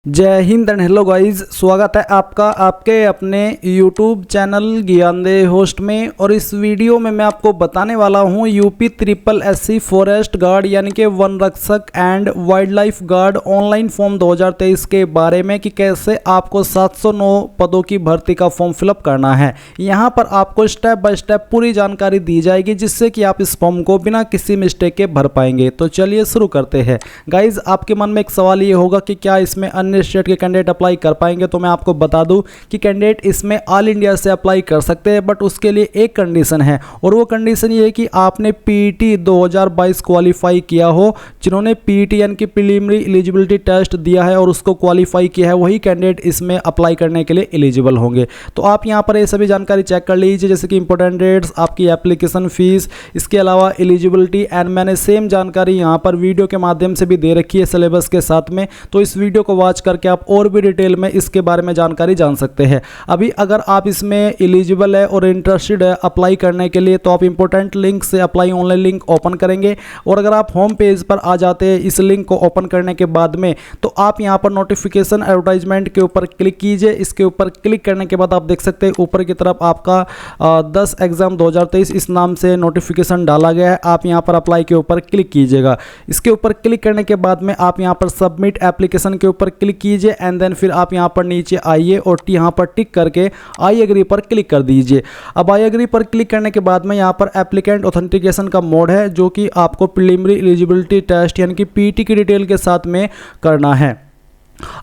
जय Hind and hello guys, स्वागत है आपका आपके अपने YouTube चैनल ज्ञानदे होस्ट में। और इस वीडियो में मैं आपको बताने वाला हूं UP triple SC forest guard यानी कि वन रक्षक and wild life guard online form 2023 के बारे में कि कैसे आपको 709 पदों की भर्ती का फॉर्म फिलअप करना है। यहां पर आपको स्टेप बाय स्टेप पूरी जानकारी दी जाएगी जिससे कि आप इस फॉर्म को बिना किसी मिस्टेक के भर पाएंगे। तो चलिए शुरू करते हैं। गाइज, आपके मन में एक सवाल ये होगा कि क्या इसमें अन्य स्टेट के कैंडिडेट अप्लाई कर पाएंगे। तो मैं आपको बता दूं कि कैंडिडेट इसमें ऑल इंडिया से अप्लाई कर सकते हैं, बट उसके लिए एक कंडीशन है और वो कंडीशन ये है कि आपने पीईटी 2022 क्वालिफाई किया हो। जिन्होंने पीईटी यानी कि प्रीलिमिनरी एलिजिबिलिटी टेस्ट दिया है और उसको क्वालिफाई किया है, वही कैंडिडेट इसमें अप्लाई करने के लिए एलिजिबल होंगे। तो आप यहाँ पर ये सभी जानकारी चेक कर लीजिए, जैसे कि इंपॉर्टेंट डेट्स, आपकी एप्लीकेशन फीस, इसके अलावा एलिजिबिलिटी एंड मैंने सेम जानकारी यहाँ पर वीडियो के माध्यम से भी दे रखी है सिलेबस के साथ में। तो इस वीडियो को वॉच करके आप और भी डिटेल में इसके बारे में जानकारी जान सकते हैं। अभी अगर आप इसमें एलिजिबल है और इंटरेस्टेड है अप्लाई करने के लिए, तो आप इंपॉर्टेंट लिंक से अप्लाई ऑनलाइन लिंक ओपन करेंगे और अगर आप होम पेज पर आ जाते हैं इस लिंक को ओपन करने के बाद में, तो आप यहां पर नोटिफिकेशन एडवर्टाइजमेंट के ऊपर क्लिक कीजिए। इसके ऊपर क्लिक करने के बाद आप देख सकते हैं ऊपर की तरफ आपका 10 एग्जाम 2023 इस नाम से नोटिफिकेशन डाला गया है। आप यहां पर अप्लाई के ऊपर क्लिक कीजिएगा। इसके ऊपर क्लिक करने के बाद में आप यहां पर सबमिट एप्लीकेशन के ऊपर क्लिक कीजिए एंड देन फिर आप यहां पर नीचे आइए और यहां पर टिक करके आई एग्री पर क्लिक कर दीजिए। अब आई एग्री पर क्लिक करने के बाद में यहां पर एप्लीकेंट ऑथेंटिकेशन का मोड है, जो कि आपको प्रीलिमिनरी एलिजिबिलिटी टेस्ट यानी कि पीटी की डिटेल के साथ में करना है।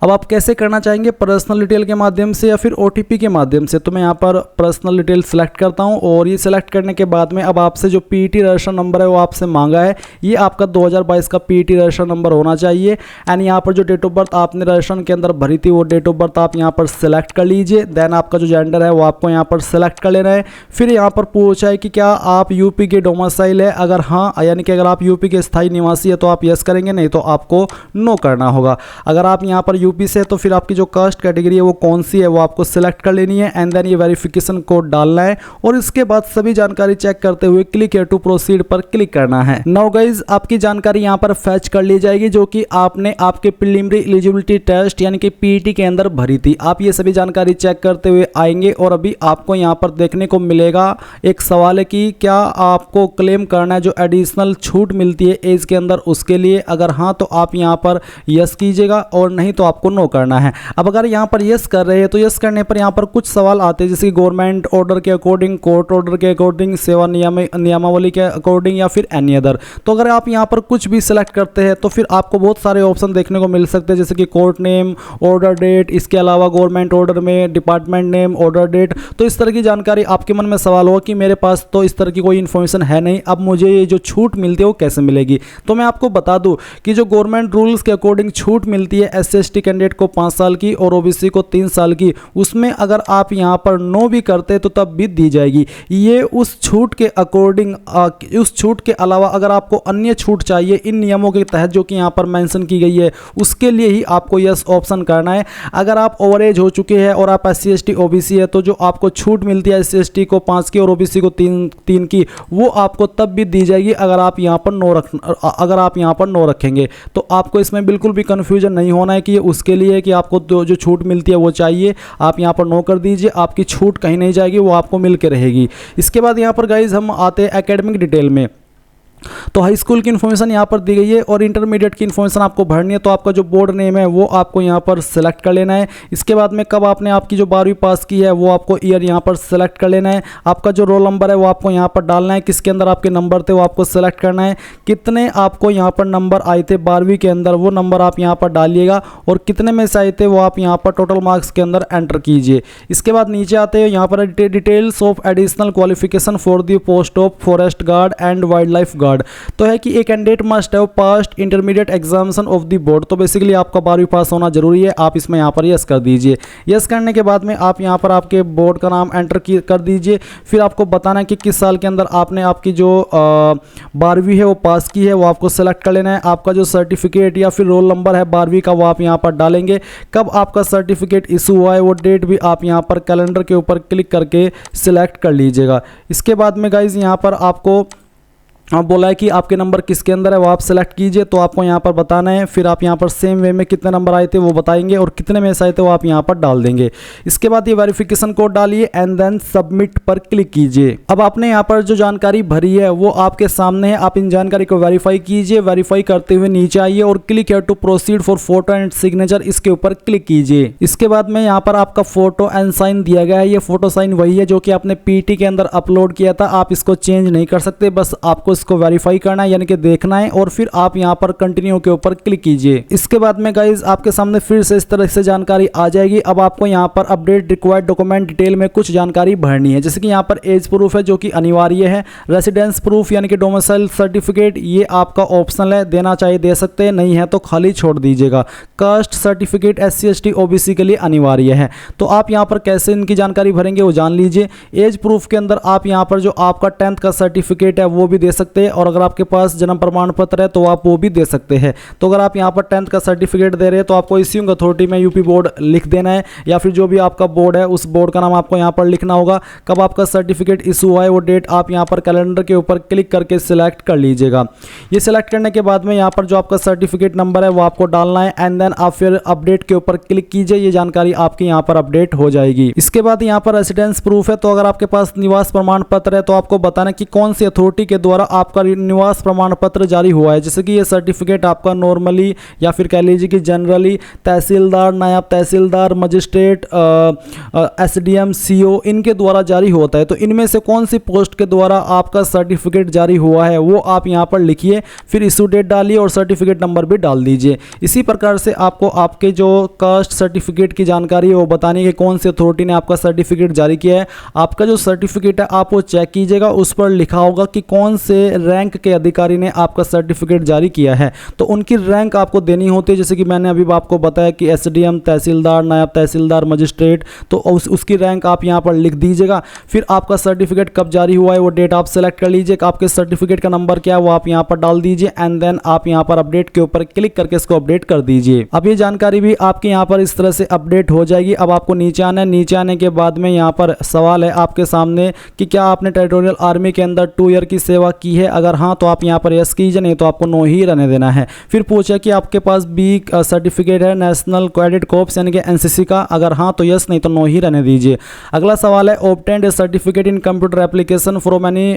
अब आप कैसे करना चाहेंगे, पर्सनल डिटेल के माध्यम से या फिर ओटीपी के माध्यम से। तो मैं यहाँ पर पर्सनल डिटेल सेलेक्ट करता हूँ और ये सेलेक्ट करने के बाद में अब आपसे जो पीटी रजिस्ट्रेशन नंबर है वो आपसे मांगा है, ये आपका 2022 का पीटी रजिस्ट्रेशन नंबर होना चाहिए। एंड यहाँ पर जो डेट ऑफ बर्थ आपने रजिस्ट्रेशन के अंदर भरी थी वो डेट ऑफ बर्थ आप यहाँ पर सेलेक्ट कर लीजिए। देन आपका जो जेंडर है वो आपको यहाँ पर सेलेक्ट कर लेना है। फिर यहाँ पर पूछा है कि क्या आप यूपी के डोमिसाइल है, अगर हाँ यानी कि अगर आप यूपी के स्थायी निवासी है तो आप यस करेंगे, नहीं तो आपको नो करना होगा। अगर आप यहाँ पर यूपी से तो फिर आपकी जो कास्ट कैटेगरी है वो कौन सी है वो आपको सिलेक्ट कर लेनी है एंड देन ये वेरिफिकेशन कोड डालना है और इसके बाद सभी जानकारी चेक करते हुए क्लिक हियर टू प्रोसीड पर क्लिक करना है। नाउ गाइज, आपकी जानकारी यहाँ पर फैच कर ली जाएगी जो कि आपने आपके प्रीलिमिनरी एलिजिबिलिटी टेस्ट यानी कि पीईटी के अंदर भरी थी। आप ये सभी जानकारी चेक करते हुए आएंगे और अभी आपको यहाँ पर देखने को मिलेगा एक सवाल है कि क्या आपको क्लेम करना है जो एडिशनल छूट मिलती है एज के अंदर, उसके लिए अगर हाँ तो आप यहाँ पर यस कीजिएगा और नहीं तो आपको नो करना है। अब अगर यहाँ पर यस कर रहे हैं तो यस करने पर यहाँ पर कुछ सवाल आते हैं, जैसे गवर्नमेंट ऑर्डर के अकॉर्डिंग, कोर्ट ऑर्डर के अकॉर्डिंग, सेवा नियमावली के अकॉर्डिंग या फिर एनी अदर। तो अगर आप यहाँ पर कुछ भी सिलेक्ट करते हैं तो फिर आपको बहुत सारे ऑप्शन देखने को मिल सकते हैं, जैसे कि कोर्ट नेम, ऑर्डर डेट, इसके अलावा गवर्नमेंट ऑर्डर में डिपार्टमेंट नेम, ऑर्डर डेट। तो इस तरह की जानकारी आपके मन में सवाल होगा कि मेरे पास तो इस तरह की कोई इन्फॉर्मेशन है नहीं, अब मुझे ये जो छूट मिलती है वो कैसे मिलेगी। तो मैं आपको बता दूं कि जो गवर्नमेंट रूल्स के अकॉर्डिंग छूट मिलती है SC/ST कैंडिडेट को 5 साल की और ओबीसी को 3 साल की, उसमें अगर आप यहां पर नो भी करते तो तब भी दी जाएगी। ये उस छूट के अकॉर्डिंग, उस छूट के अलावा अगर आपको अन्य छूट चाहिए इन नियमों के तहत जो कि यहां पर मेंशन की गई है, उसके लिए ही आपको यस ऑप्शन करना है। अगर आप ओवर एज हो चुके हैं और आप SC/ST OBC है तो जो आपको छूट मिलती है SC/ST को 5 की और OBC को 3 की, वो आपको तब भी दी जाएगी अगर आप यहां पर नो रखेंगे। तो आपको इसमें बिल्कुल भी कंफ्यूजन नहीं होना है कि ये उसके लिए कि आपको जो छूट मिलती है वो चाहिए। आप यहां पर नो कर दीजिए, आपकी छूट कहीं नहीं जाएगी, वो आपको मिल के रहेगी। इसके बाद यहां पर गाइज हम आते हैं एकेडमिक डिटेल में। तो हाई स्कूल की इन्फॉर्मेशन यहाँ पर दी गई है और इंटरमीडिएट की इन्फॉर्मेशन आपको भरनी है। तो आपका जो बोर्ड नेम है वो आपको यहाँ पर सेलेक्ट कर लेना है। इसके बाद में कब आपने आपकी जो 12वीं पास की है वो आपको ईयर यहाँ पर सेलेक्ट कर लेना है। आपका जो रोल नंबर है वो आपको यहाँ पर डालना है, किसके अंदर आपके नंबर थे वो आपको सेलेक्ट करना है। कितने आपको यहाँ पर नंबर आए थे 12वीं के अंदर वो नंबर आप यहाँ पर डालिएगा और कितने में से आए थे वो आप यहाँ पर टोटल मार्क्स के अंदर एंटर कीजिए। इसके बाद नीचे आते हैं यहाँ पर details of additional qualification for the post of forest guard and wild life guard. तो है कि एक candidate must have past intermediate examination of the board. तो बेसिकली आपका 12वीं पास होना जरूरी है, आप इसमें यहाँ पर यस कर दीजिए। यस करने के बाद में आप यहाँ पर आपके बोर्ड का नाम एंटर कर दीजिए। फिर आपको बताना है कि किस साल के अंदर आपने आपकी जो 12वीं है वो पास की है, वो आपको सेलेक्ट कर लेना है। आपका जो सर्टिफिकेट या फिर रोल नंबर है 12वीं का वो आप यहाँ पर डालेंगे। कब आपका सर्टिफिकेट इशू हुआ है वो डेट भी आप यहाँ पर कैलेंडर के ऊपर क्लिक करके सिलेक्ट कर लीजिएगा। इसके बाद में गाइज यहाँ पर आपको बोला है कि आपके नंबर किसके अंदर है वो आप सेलेक्ट कीजिए, तो आपको यहाँ पर बताना है। फिर आप यहाँ पर सेम वे में कितने नंबर आए थे वो बताएंगे और कितने में से आए थे वो आप यहाँ पर डाल देंगे। इसके बाद ये वेरिफिकेशन कोड डालिए एंड देन सबमिट पर क्लिक कीजिए। अब आपने यहाँ पर जो जानकारी भरी है वो आपके सामने है, आप इन जानकारी को वेरीफाई कीजिए। वेरीफाई करते हुए नीचे आइए और click here to proceed for photo and signature, इसके ऊपर क्लिक कीजिए। इसके बाद में यहाँ पर आपका फोटो एंड साइन दिया गया है, ये फोटो साइन वही है जो कि आपने पीटी के अंदर अपलोड किया था। आप इसको चेंज नहीं कर सकते, बस आपको इसको वेरीफाई करना है यानी कि देखना है और फिर आप यहाँ पर कंटिन्यू के ऊपर क्लिक कीजिए। इसके बाद में गाइज आपके सामने फिर से इस तरह से जानकारी आ जाएगी। अब आपको यहाँ पर अपडेट रिक्वायर्ड डॉक्यूमेंट डिटेल में कुछ जानकारी भरनी है, जैसे कि यहाँ पर एज प्रूफ है जो कि अनिवार्य है, रेसिडेंस प्रूफ यानी कि डोमिसाइल सर्टिफिकेट ये आपका ऑप्शनल है, देना चाहिए दे सकते हैं, नहीं है तो खाली छोड़ दीजिएगा। Caste certificate SC ST OBC के लिए अनिवार्य है। तो आप यहाँ पर कैसे इनकी जानकारी भरेंगे वो जान लीजिए। एज प्रूफ के अंदर आप यहाँ पर जो आपका 10th का सर्टिफिकेट है वो भी दे सकते हैं और अगर आपके पास जन्म प्रमाण पत्र है तो आप वो भी दे सकते हैं। तो अगर आप यहाँ पर 10th का सर्टिफिकेट दे रहे हैं तो आपको इश्यूइंग अथॉरिटी में यूपी बोर्ड लिख देना है या फिर जो भी आपका बोर्ड है उस बोर्ड का नाम आपको यहाँ पर लिखना होगा। कब आपका सर्टिफिकेट इशू हुआ है वो डेट आप यहाँ पर कैलेंडर के ऊपर क्लिक करके सिलेक्ट कर लीजिएगा। ये सिलेक्ट करने के बाद में यहाँ पर जो आपका सर्टिफिकेट नंबर है वो आपको डालना है एंड देन आप फिर अपडेट के ऊपर क्लिक कीजिए, ये जानकारी आपकी यहाँ पर अपडेट हो जाएगी। इसके बाद यहाँ पर रेसिडेंस प्रूफ है, तो अगर आपके पास निवास प्रमाण पत्र है तो आपको बताना कि कौन सी अथॉरिटी के द्वारा आपका निवास प्रमाण पत्र जारी हुआ है। जैसे कि ये सर्टिफिकेट आपका नॉर्मली या फिर कह लीजिए कि जनरली तहसीलदार, नायब तहसीलदार, मजिस्ट्रेट, SDM, CO इनके द्वारा जारी होता है। तो इनमें से कौन सी पोस्ट के द्वारा आपका सर्टिफिकेट जारी हुआ है वो आप यहाँ पर लिखिए, फिर इशू डेट डालिए और सर्टिफिकेट नंबर भी डाल दीजिए। इसी प्रकार से आपको आपके जो कास्ट सर्टिफिकेट की जानकारी है वो बतानी है कौन सी अथॉरिटी ने आपका सर्टिफिकेट जारी किया है। आपका जो सर्टिफिकेट है आप वो चेक कीजिएगा, उस पर लिखा होगा कि कौन से रैंक के अधिकारी ने आपका सर्टिफिकेट जारी किया है, तो उनकी रैंक आपको देनी होती है। जैसे कि मैंने अभी आपको बताया कि SDM, तहसीलदार, नायब तहसीलदार, मजिस्ट्रेट, तो उसकी रैंक आप यहाँ पर लिख दीजिएगा। फिर आपका सर्टिफिकेट कब जारी हुआ है वो डेट आप सेलेक्ट कर लीजिए, आपके सर्टिफिकेट का नंबर क्या है वो आप यहाँ पर डाल दीजिए एंड देन आप यहाँ पर अपडेट के ऊपर क्लिक करके इसको अपडेट कर दीजिए। अब ये जानकारी भी आपके यहाँ पर इस तरह से अपडेट हो जाएगी। अब आपको नीचे आना है, नीचे आने के बाद में यहाँ पर सवाल है आपके सामने कि क्या आपने टेरिटोरियल आर्मी के अंदर 2 ईयर की सेवा की है, अगर हाँ तो आप यहाँ पर यस कीजिए, नहीं तो आपको नो ही रहने देना है। फिर पूछा कि आपके पास B सर्टिफिकेट है नेशनल कैडेट कॉर्प्स यानी कि NCC का, अगर हाँ तो यस, नहीं तो नो ही रहने दीजिए। अगला सवाल है obtained a certificate in computer application from any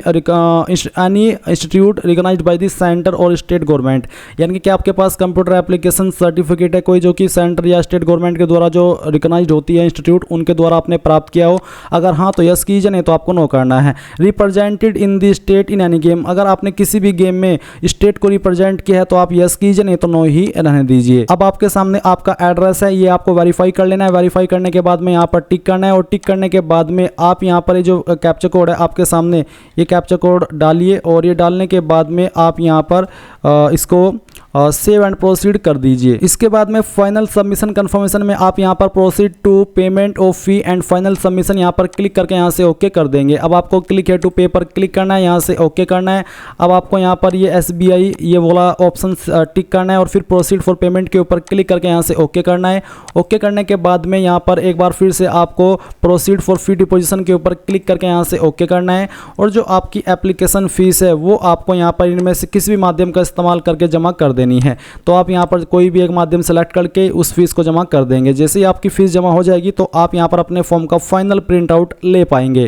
institute recognised by the centre और स्टेट गवर्नमेंट, यानी कि क्या आपके पास कंप्यूटर एप्लीकेशन सर्टिफिकेट है कोई जो कि सेंटर या स्टेट गवर्नमेंट के द्वारा जो रिकॉग्नाइज्ड होती है इंस्टीट्यूट उनके द्वारा आपने प्राप्त किया हो, अगर हाँ तो यस कीजिए, नहीं तो आपको नो करना है। Represented in the state in any game, अगर आपने किसी भी गेम में स्टेट को रिप्रेजेंट किया है तो आप यस कीजिए, नहीं तो नो ही रहने दीजिए। अब आपके सामने आपका एड्रेस है, ये आपको वेरीफाई कर लेना है। वेरीफाई करने के बाद में यहाँ पर टिक करना है और टिक करने के बाद में आप यहाँ पर जो कैप्चा कोड है आपके सामने, ये कैप्चा कोड डालिए और ये डालने के बाद में आप यहाँ पर इसको सेव एंड प्रोसीड कर दीजिए। इसके बाद में फाइनल सबमिशन कंफर्मेशन में आप यहाँ पर proceed to payment of fee and final submission यहाँ पर क्लिक करके यहाँ से ओके कर देंगे। अब आपको क्लिक है टू पे पर क्लिक करना है, यहाँ से ओके करना है। अब आपको यहाँ पर ये SBI ये वाला ऑप्शन टिक करना है और फिर प्रोसीड फॉर पेमेंट के ऊपर क्लिक करके यहाँ से ओके करना है। ओके करने के बाद में यहाँ पर एक बार फिर से आपको प्रोसीड फॉर फी डिपोजिशन के ऊपर क्लिक करके यहाँ से ओके करना है और जो आपकी एप्लीकेशन फीस है वो आपको यहाँ पर इनमें से किसी भी माध्यम का इस्तेमाल करके जमा कर देनी है। तो आप यहाँ पर कोई भी एक माध्यम सेलेक्ट करके उस फीस को जमा कर देंगे। जैसे ही आपकी फीस जमा हो जाएगी तो आप यहाँ पर अपने फॉर्म का फाइनल प्रिंट आउट ले पाएंगे।